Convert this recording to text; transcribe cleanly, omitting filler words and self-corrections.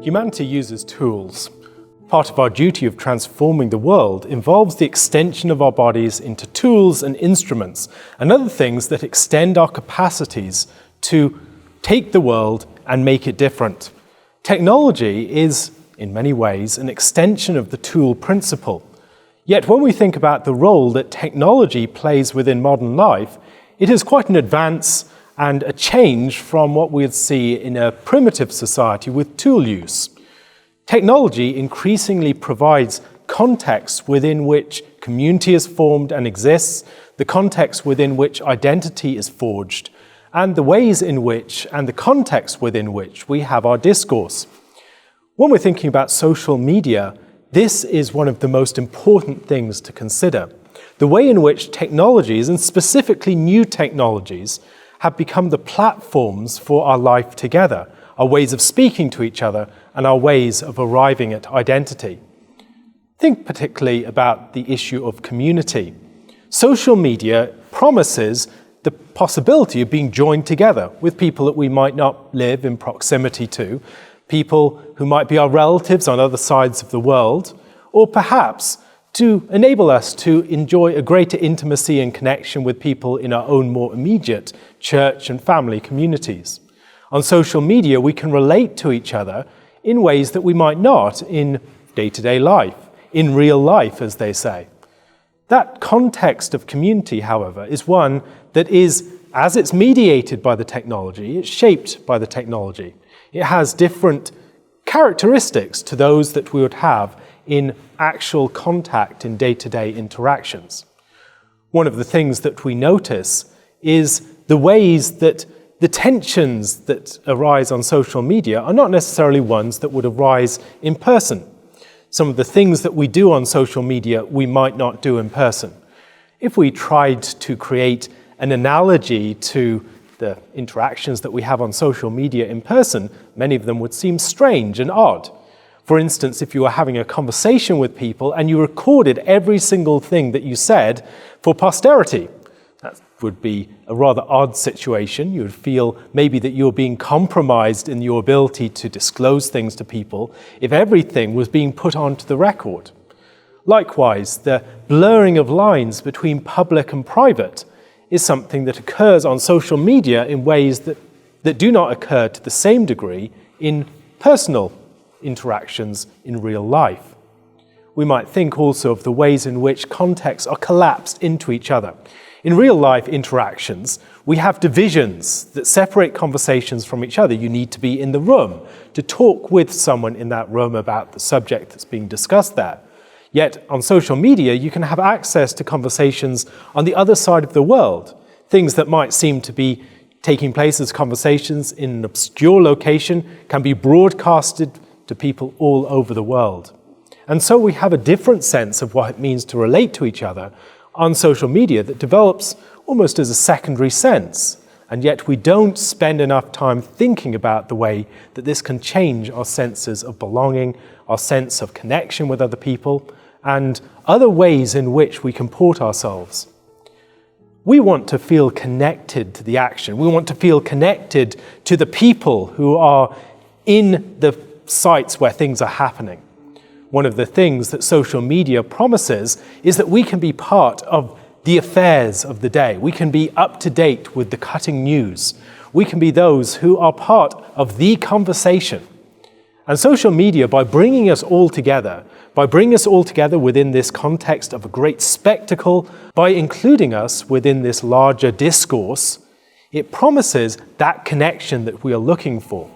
Humanity uses tools. Part of our duty of transforming the world involves the extension of our bodies into tools and instruments and other things that extend our capacities to take the world and make it different. Technology is, in many ways, an extension of the tool principle. Yet when we think about the role that technology plays within modern life, it is quite an advance and a change from what we'd see in a primitive society with tool use. Technology increasingly provides context within which community is formed and exists, the context within which identity is forged, and the ways in which and the context within which we have our discourse. When we're thinking about social media, this is one of the most important things to consider. The way in which technologies, and specifically new technologies, have become the platforms for our life together, our ways of speaking to each other, and our ways of arriving at identity. Think particularly about the issue of community. Social media promises the possibility of being joined together with people that we might not live in proximity to, people who might be our relatives on other sides of the world, or perhaps to enable us to enjoy a greater intimacy and connection with people in our own more immediate church and family communities. On social media, we can relate to each other in ways that we might not in day-to-day life, in real life, as they say. That context of community, however, is one that is, as it's mediated by the technology, it's shaped by the technology. It has different characteristics to those that we would have in actual contact in day-to-day interactions. One of the things that we notice is the ways that the tensions that arise on social media are not necessarily ones that would arise in person. Some of the things that we do on social media we might not do in person. If we tried to create an analogy to the interactions that we have on social media in person, many of them would seem strange and odd. For instance, if you were having a conversation with people and you recorded every single thing that you said for posterity, that would be a rather odd situation. You would feel maybe that you're being compromised in your ability to disclose things to people if everything was being put onto the record. Likewise, the blurring of lines between public and private is something that occurs on social media in ways that do not occur to the same degree in personal interactions in real life. We might think also of the ways in which contexts are collapsed into each other. In real life interactions, we have divisions that separate conversations from each other. You need to be in the room to talk with someone in that room about the subject that's being discussed there. Yet on social media, you can have access to conversations on the other side of the world. Things that might seem to be taking place as conversations in an obscure location can be broadcasted to people all over the world. And so we have a different sense of what it means to relate to each other on social media that develops almost as a secondary sense. And yet we don't spend enough time thinking about the way that this can change our senses of belonging, our sense of connection with other people, and other ways in which we comport ourselves. We want to feel connected to the action. We want to feel connected to the people who are in the sites where things are happening. One of the things that social media promises is that we can be part of the affairs of the day. We can be up to date with the cutting news. We can be those who are part of the conversation. And social media, by bringing us all together within this context of a great spectacle, by including us within this larger discourse, it promises that connection that we are looking for.